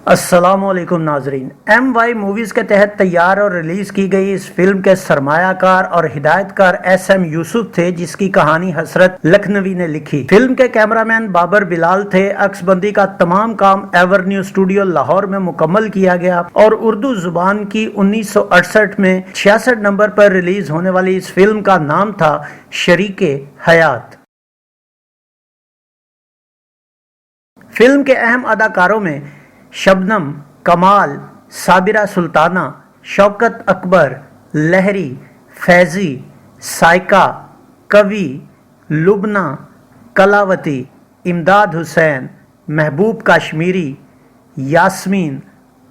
अस्सलामुअलैकुम नाजरीन। MY movies के तहत तैयार और रिलीज़ की गई इस फिल्म के सरमायाकार और हिदायतकार SM यूसुफ थे, जिसकी कहानी हसरत लखनवी ने लिखी। फिल्म के कैमरामैन बाबर बिलाल थे। अक्सबंदी का तमाम काम एवरन्यू स्टूडियो लाहौर में मुकम्मल किया गया और उर्दू जुबान की 1968 में 66 नंबर पर रिलीज होने वाली इस फिल्म का नाम था शरीके हयात। फिल्म के अहम अदाकारों में शबनम, कमाल, साबिरा सुल्ताना, शौकत अकबर, लहरी, फैजी, साइका, कवि, लुबना, कलावती, इमदाद हुसैन, महबूब काश्मीरी, यास्मीन,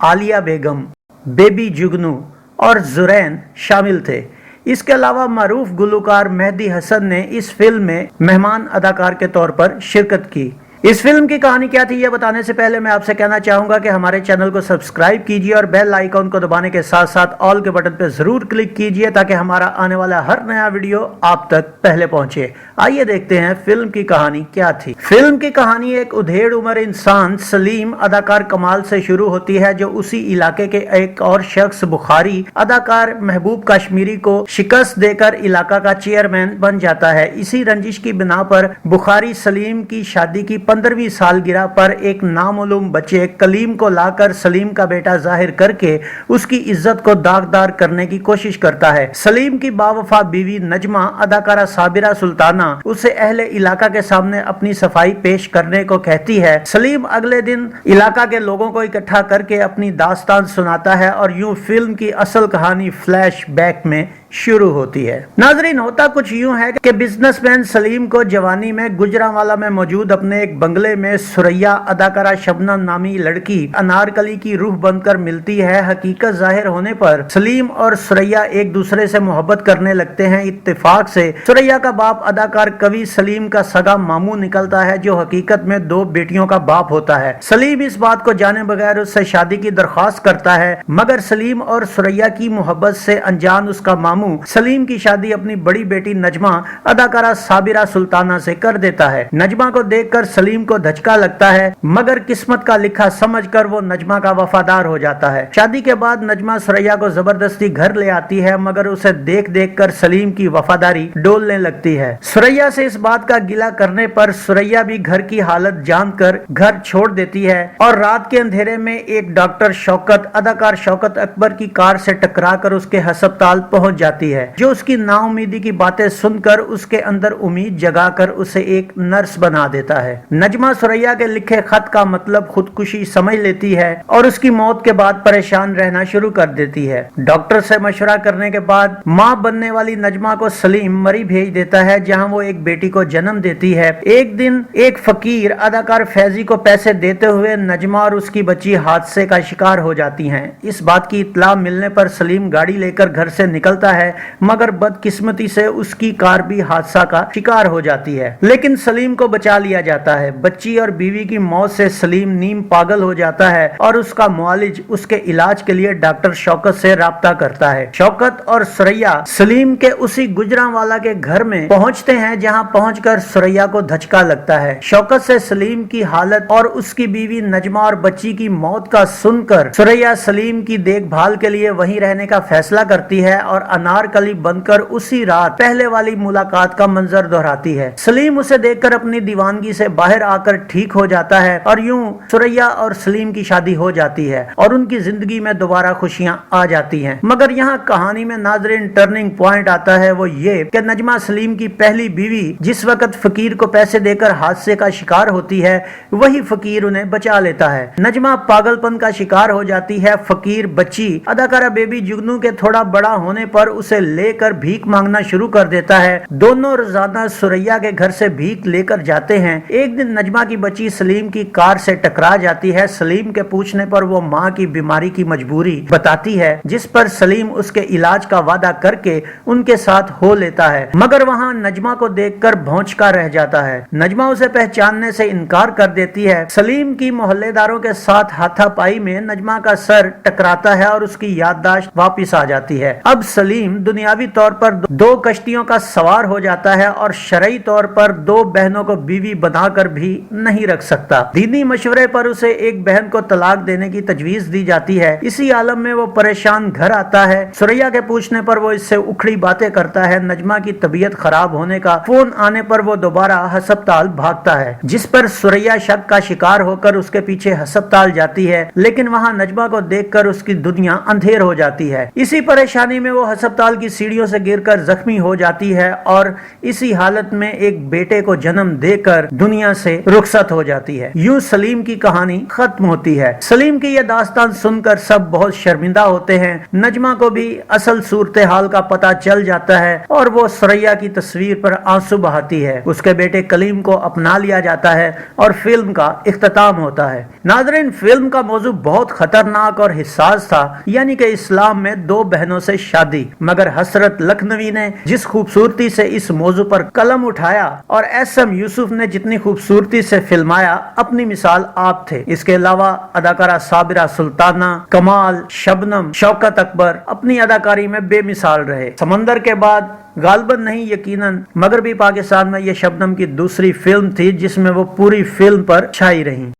आलिया बेगम, बेबी जुगनू और जुरैन शामिल थे। इसके अलावा मारूफ गुलकार मेहदी हसन ने इस फिल्म में मेहमान अदाकार के तौर पर शिरकत की। इस फिल्म की कहानी क्या थी यह बताने से पहले मैं आपसे कहना चाहूंगा कि हमारे चैनल को सब्सक्राइब कीजिए और बेल आइकॉन को दबाने के साथ साथ ऑल के बटन पर जरूर क्लिक कीजिए ताकि हमारा आने वाला हर नया वीडियो आप तक पहले पहुंचे। आइए देखते हैं फिल्म की कहानी क्या थी। फिल्म की कहानी एक उधेड़ उम्र इंसान सलीम अदाकार कमाल से शुरू होती है, जो उसी इलाके के एक और शख्स बुखारी अदाकार महबूब काश्मीरी को शिकस्त देकर इलाका का चेयरमैन बन जाता है। इसी रंजिश की बिना पर बुखारी सलीम की शादी की 15वीं सालगिरह पर एक नामालूम बच्चे कलीम को लाकर सलीम का बेटा जाहिर करके उसकी इज्जत को दागदार करने की कोशिश करता है। सलीम की बावफा बीवी नजमा अदाकारा साबिरा सुल्ताना उसे अहले इलाका के सामने अपनी सफाई पेश करने को कहती है। सलीम अगले दिन इलाका के लोगों को इकट्ठा करके अपनी दास्तान सुनाता है और यूं फिल्म की असल कहानी फ्लैश बैक में शुरू होती है। नाजरीन, होता कुछ यूं है कि बिजनेसमैन सलीम को जवानी में गुजरांवाला में मौजूद अपने एक बंगले में सुरैया अदाकारा शबनम नामी लड़की अनारकली की रूह बनकर मिलती है। हकीकत जाहिर होने पर सलीम और सुरैया एक दूसरे से मोहब्बत करने लगते हैं। इत्तेफाक से सुरैया का बाप अदाकार कवि सलीम का सगा मामू निकलता है, जो हकीकत में 2 बेटियों का बाप होता है। सलीम इस बात को जाने बगैर उससे शादी की दरख्वास्त करता है, मगर सलीम और सुरैया की मोहब्बत से अनजान उसका मामू सलीम की शादी अपनी बड़ी बेटी नजमा अदाकारा साबिरा सुल्ताना से कर देता है। नजमा को देखकर सलीम को धचका लगता है, मगर किस्मत का लिखा समझकर वो नजमा का वफादार हो जाता है। शादी के बाद नजमा सुरैया को जबरदस्ती घर ले आती है, मगर उसे देख देख कर सलीम की वफादारी डोलने लगती है। सुरैया से इस बात का गिला करने पर सुरैया भी घर की हालत जानकर घर छोड़ देती है और रात के अंधेरे में एक डॉक्टर शौकत अदाकार शौकत अकबर की कार से टकराकर उसके अस्पताल पहुंच जाती है, जो उसकी नाउमीदी की बातें सुनकर उसके अंदर उम्मीद जगाकर उसे एक नर्स बना देता है। नजमा सुरैया के लिखे खत का मतलब खुदकुशी समझ लेती है और उसकी मौत के बाद परेशान रहना शुरू कर देती है। डॉक्टर से मशवरा करने के बाद मां बनने वाली नजमा को सलीम मरी भेज देता है, जहां वो एक बेटी को जन्म देती है। एक दिन एक फकीर अदाकार फैजी को पैसे देते हुए नजमा और उसकी बच्ची हादसे का शिकार हो जाती हैं। इस बात की इत्तला मिलने पर सलीम गाड़ी लेकर घर से निकलता है, मगर बदकिस्मती से उसकी कार भी हादसा का शिकार हो जाती है, लेकिन सलीम को बचा लिया जाता है। बच्ची और बीवी की मौत से सलीम नीम पागल हो जाता है और उसका मुआलिज उसके इलाज के लिए डॉक्टर शौकत से राब्ता करता है। शौकत और सुरैया सलीम के उसी गुजरांवाला के घर में पहुंचते हैं, जहां पहुंचकर सुरैया को धचका लगता है। शौकत से सलीम की हालत और उसकी बीवी नजमा और बच्ची की मौत का सुनकर सुरैया सलीम की देखभाल के लिए वहीं रहने का फैसला करती है और अनारकली बनकर उसी रात पहले वाली मुलाकात का मंजर दोहराती है। सलीम उसे देखकर अपनी दीवानगी से बाहर आकर ठीक हो जाता है और यूं सुरैया और सलीम की शादी हो जाती है और उनकी जिंदगी में दोबारा खुशियां आ जाती हैं। मगर यहाँ कहानी में नाजरीन टर्निंग पॉइंट आता है, वो ये कि नजमा सलीम की पहली बीवी जिस वक्त फकीर को पैसे देकर हादसे का शिकार होती है, वही फकीर उन्हें बचा लेता है। नजमा पागलपन का शिकार हो जाती है। फकीर बच्ची अदाकारा बेबी जुगनू के थोड़ा बड़ा होने पर उसे लेकर भीख मांगना शुरू कर देता है। दोनों रोजाना सुरैया के घर से भीख लेकर जाते हैं। एक दिन नजमा की बच्ची सलीम की कार से टकरा जाती है। सलीम के पूछने पर वो माँ की बीमारी की मजबूरी बताती है, जिस पर सलीम उसके इलाज का वादा करके उनके साथ हो लेता है, मगर वहाँ नजमा को देखकर भौंचका रह जाता है। नजमा उसे पहचानने से इनकार कर देती है। सलीम की मोहल्लेदारों के साथ हाथापाई में नजमा का सर टकराता है और उसकी याददाश्त वापिस आ जाती है। अब सलीम सलीम दुनियावी तौर पर दो कश्तियों का सवार हो जाता है और शरई तौर पर दो बहनों को बीवी बनाकर भी नहीं रख सकता। दीनी मशवरे पर उसे एक बहन को तलाक देने की तजवीज दी जाती है। इसी आलम में वो परेशान घर आता है। सुरैया के पूछने पर वो इससे उखड़ी बातें करता है। नजमा की तबीयत खराब होने का फोन आने पर वो दोबारा हस्पताल भागता है, जिस पर सुरैया शक का शिकार होकर उसके पीछे हस्पताल जाती है, लेकिन वहाँ नजमा को देखकर उसकी दुनिया अंधेर हो जाती है। इसी परेशानी में वो अस्पताल की सीढ़ियों से गिरकर जख्मी हो जाती है और इसी हालत में एक बेटे को जन्म देकर दुनिया से रुखसत हो जाती है। यूं सलीम की कहानी खत्म होती है। सलीम की यह दास्तान सुनकर सब बहुत शर्मिंदा होते हैं। नजमा को भी असल सूरत हाल का पता चल जाता है और वो सुरैया की तस्वीर पर आंसू बहाती है। उसके बेटे कलीम को अपना लिया जाता है और फिल्म का इख्तिताम होता है। नाज़रीन, फिल्म का मौजू बहुत खतरनाक और हिस्सास था, यानी कि इस्लाम में दो बहनों से शादी। मगर हसरत लखनवी ने जिस खूबसूरती से इस मौजू पर कलम उठाया और एस.एम. यूसुफ ने जितनी खूबसूरती से फिल्माया, अपनी मिसाल आप थे। इसके अलावा अदाकारा साबिरा सुल्ताना, कमाल, शबनम, शौकत अकबर अपनी अदाकारी में बेमिसाल रहे। समंदर के बाद गालबन नहीं यकीनन मगरबी पाकिस्तान में यह शबनम की दूसरी फिल्म थी जिसमें वो पूरी फिल्म पर छाई रही।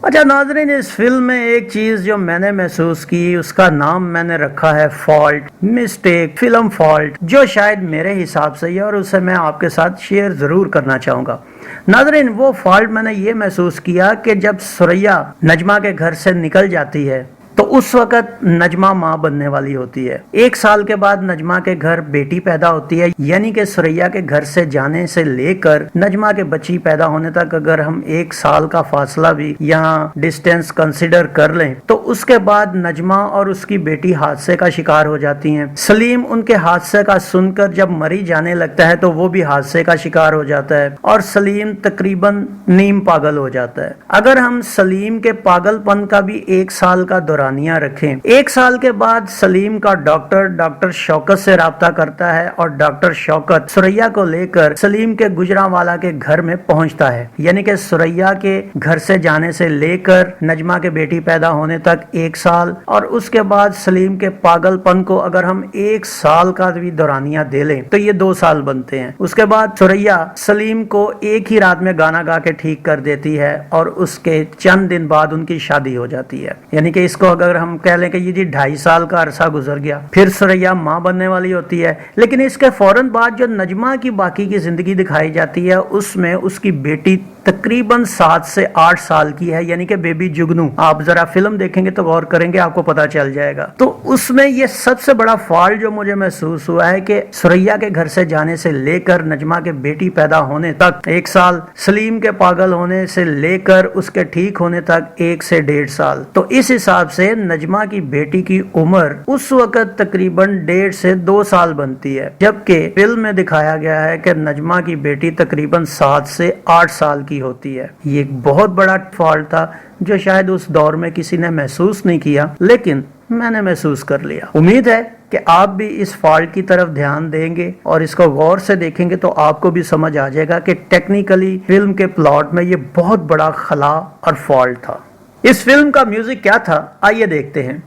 अच्छा नाज़रीन, इस फिल्म में एक चीज़ जो मैंने महसूस की, उसका नाम मैंने रखा है फॉल्ट, मिस्टेक, फिल्म फॉल्ट, जो शायद मेरे हिसाब से ही, और उसे मैं आपके साथ शेयर ज़रूर करना चाहूँगा। नाज़रीन, वो फॉल्ट मैंने ये महसूस किया कि जब सुरैया नजमा के घर से निकल जाती है तो उस वक्त नजमा माँ बनने वाली होती है। 1 साल के बाद नजमा के घर बेटी पैदा होती है, यानी कि सुरैया के घर से जाने से लेकर नजमा के बच्ची पैदा होने तक अगर हम 1 साल का फासला भी यहाँ डिस्टेंस कंसिडर कर लें तो उसके बाद नजमा और उसकी बेटी हादसे का शिकार हो जाती हैं। सलीम उनके हादसे का सुनकर जब मरी जाने लगता है तो वो भी हादसे का शिकार हो जाता है और सलीम तकरीबन नीम पागल हो जाता है। अगर हम सलीम के पागलपन का भी 1 साल का रखें, 1 साल के बाद सलीम का डॉक्टर शौकत से राब्ता करता है और डॉक्टर शौकत सुरैया को लेकर सलीम के गुजरांवाला के घर में पहुंचता है। यानी कि सुरैया के घर से जाने से लेकर नजमा के बेटी पैदा होने तक 1 साल, और उसके बाद सलीम के पागलपन को अगर हम 1 साल का भी दौरानिया दे लें तो ये 2 साल बनते हैं। उसके बाद सुरैया सलीम को एक ही रात में गाना गा के ठीक कर देती है और उसके चंद दिन बाद उनकी शादी हो जाती है। यानी कि इसको अगर हम कह लें कि ये जी 2.5 साल का अरसा गुजर गया, फिर सुरैया माँ बनने वाली होती है। लेकिन इसके फौरन बाद जो नजमा की बाकी की जिंदगी दिखाई जाती है उसमें उसकी बेटी तकरीबन 7 से 8 साल की है, यानी कि बेबी जुगनू। आप जरा फिल्म देखेंगे तो गौर करेंगे, आपको पता चल जाएगा। तो उसमें ये सबसे बड़ा फॉल्ट जो मुझे महसूस हुआ है कि सुरैया के घर से जाने से लेकर नजमा के बेटी पैदा होने तक 1 साल, सलीम के पागल होने से लेकर उसके ठीक होने तक 1 से 1.5 साल। तो इस हिसाब से नजमा की बेटी की उम्र उस वक्त तकरीबन 1.5 से 2 साल बनती है, जबकि फिल्म में दिखाया गया है कि नजमा की बेटी तकरीबन 7 से 8 साल की होती है। ये एक बहुत बड़ा फॉल्ट था जो शायद उस दौर में किसी ने महसूस नहीं किया, लेकिन मैंने महसूस कर लिया। उम्मीद है कि आप भी इस फॉल्ट की तरफ ध्यान देंगे और इसको गौर से देखेंगे तो आपको भी समझ आ जाएगा कि टेक्निकली फिल्म के प्लॉट में ये बहुत बड़ा खला और फॉल्ट था। इस फिल्म का म्यूजिक क्या था, आइए देखते हैं।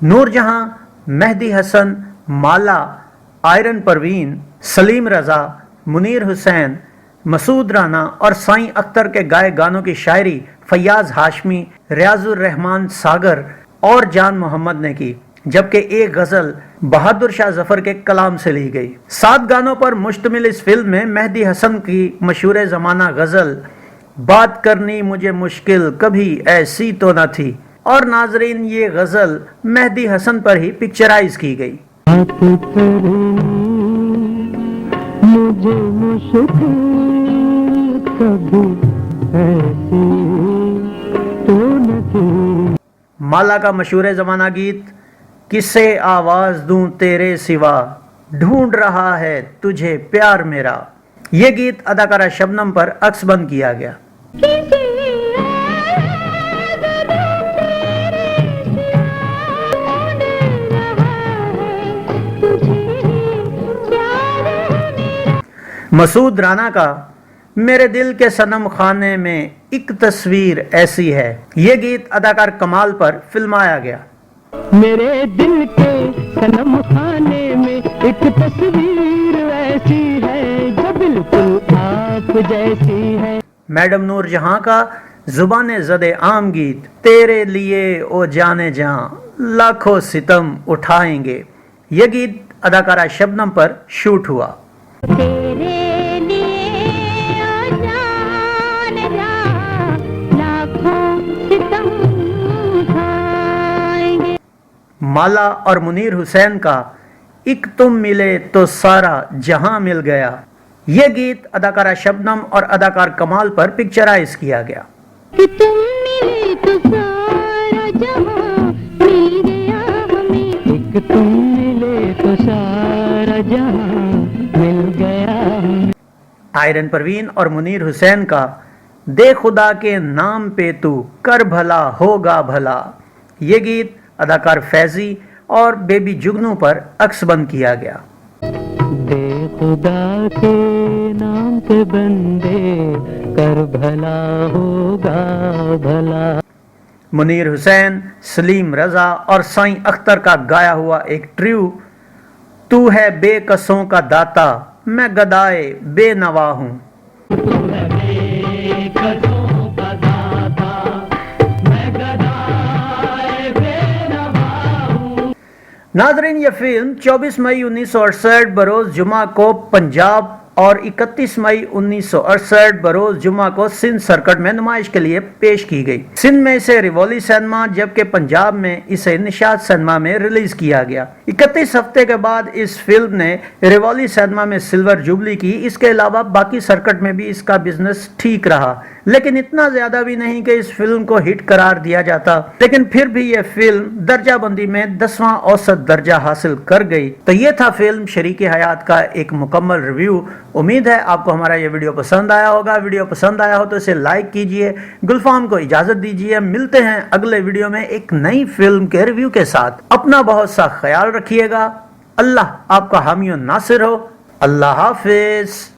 नूरजहां, मेहदी हसन, माला, आयरन परवीन, सलीम रजा, मुनीर हुसैन, मसूद राना और साईं अख्तर के गाए गानों की शायरी फैयाज हाशमी, रियाजुर रहमान सागर और जान मोहम्मद ने की, जबकि एक गजल बहादुर शाह जफर के कलाम से ली गई। 7 गानों पर मुश्तमिल इस फिल्म में मेहदी हसन की मशहूर जमाना गजल बात करनी मुझे मुश्किल कभी ऐसी तो न थी, और नाजरीन ये गजल मेहदी हसन पर ही पिक्चराइज की गई। मुझे मुश्किल कभी ऐसी तो न थी। माला का मशहूर जमाना गीत किसे आवाज दूं तेरे सिवा, ढूंढ रहा है तुझे प्यार मेरा, ये गीत अदाकारा शबनम पर अक्सबंद किया गया। मसूद राना का میرے دل کے صنم خانے میں ایک تصویر ایسی ہے. یہ گیت اداکار کمال پر فلمایا گیا. میرے دل کے صنم خانے میں ایک تصویر ایسی ہے جو بالکل آپ جیسی ہے. میڈم نور جہاں کا زبان زد عام گیت تیرے لیے او جانے جاں لاکھوں ستم اٹھائیں گے. یہ گیت اداکارہ شبنم پر شوٹ ہوا. تیرے لیے او جان جاں لاکھوں ستم اٹھائیں گے. مالا اور منیر حسین کا ایک تم ملے تو سارا جہاں مل گیا. یہ گیت اداکارہ شبنم اور اداکار کمال پر پکچرائز کیا گیا. کہ تم ملے تو سارا جہاں مل گیا ہمیں. ایک تم ملے تو سارا جہاں مل گیا ہمیں. آئرن پروین اور منیر حسین کا دے خدا کے نام پہ تو کر بھلا ہوگا بھلا. یہ گیت اداکار فیضی اور بیبی جگنو پر عکس بند کیا گیا. دے خدا کے نام پہ بندے کر بھلا ہوگا بھلا. منیر حسین، سلیم رضا اور سائیں اختر کا گایا ہوا ایک ٹریو. تو ہے بے کسوں کا داتا میں گدائے بے نوا ہوں. ناظرین، یہ فلم 24 مئی 1968 بروز جمعہ کو پنجاب اور 31 مئی 1968 بروز جمعہ کو سندھ سرکٹ میں نمائش کے لیے پیش کی گئی. سندھ میں اسے ریوولی سینما جبکہ پنجاب میں اسے نشاط سینما میں ریلیز کیا گیا. 31 ہفتے کے بعد اس فلم نے ریوولی سینما میں سلور جوبلی کی. اس کے علاوہ باقی سرکٹ میں بھی اس کا بزنس ٹھیک رہا، لیکن اتنا زیادہ بھی نہیں کہ اس فلم کو ہٹ قرار دیا جاتا. لیکن پھر بھی یہ فلم درجہ بندی میں 10واں اوسط درجہ حاصل کر گئی. تو یہ تھا فلم شریک حیات کا ایک مکمل ریویو. امید ہے آپ کو ہمارا یہ ویڈیو پسند آیا ہوگا. ویڈیو پسند آیا ہو تو اسے لائک کیجئے. گلفام کو اجازت دیجئے. ملتے ہیں اگلے ویڈیو میں ایک نئی فلم کے ریویو کے ساتھ. اپنا بہت سا خیال رکھیے گا. اللہ آپ کا حامی و ناصر ہو. اللہ حافظ.